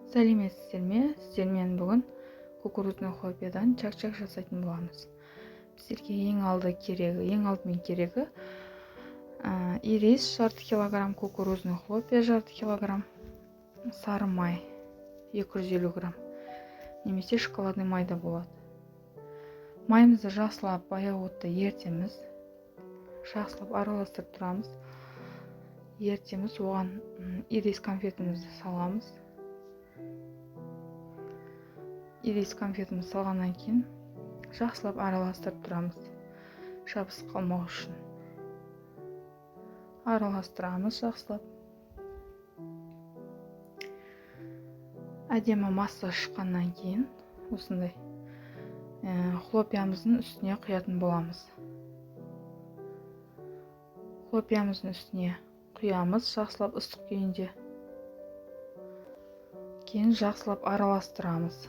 Сәлеметсіздер ме? Сіздермен бүгін кукурузный хлопьядан чак-чак жасайтын боламыз. Сіздерге ең алдымен керегі ирис жарты килограмм, кукурузный хлопья жарты килограмм, сары май 250 грамм, немесе шоколадный майда болады. Майымызды жақсылап баяу отта ертеміз, жақсылап араластырып тұрамыз. Ертеміз, оған ирис конфетімізді саламыз. Ирис конфетімізді салғаннан кейін жақсылап араластырып тұрамыз, жабысып қалмау үшін. Араластырамыз жақсылап. Әдемі масса шыққаннан кейін осындай хлопьямыздың үстіне құятын боламыз. Хлопьямыздың үстіне құямыз жақсылап ыстық күйінде. Кейін жақсылап араластырамыз.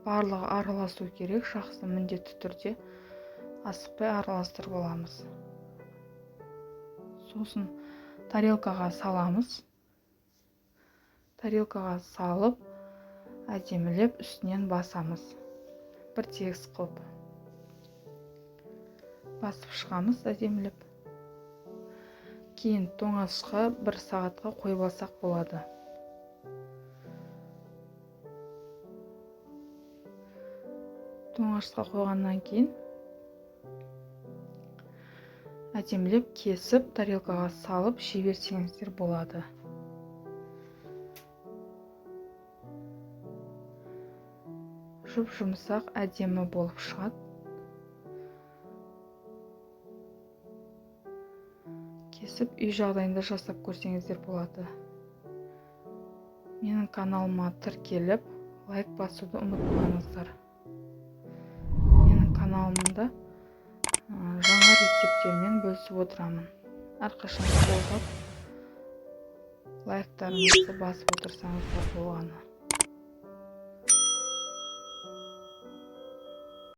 Барлығы араласу керек, жақсы міндетті түрде асықпай араластырып аламыз. Сосын тарелкаға саламыз. Тарелкаға салып, әдемілеп үстінен басамыз. Бір тегіс қылып басып шығамыз әдемілеп. Кейін тоңазытқышқа 1 сағатқа қойып алсақ болады. Тоңазытқышқа қойғаннан кейін әдемілеп кесіп, тарелкаға салып жей берсеңіздер болады. Жұмсақ әдемі болып шығады. Кесіп үй жағдайында жасап көрсеңіздер болады. Менің каналыма тіркеліп, лайк басуды ұмытпаңыздар. Менің каналымда жаңа рецептермен бөлісіп отырамын. Әрқашан қолдап, лайктарыңызды басып отырсаңыздар болғаны.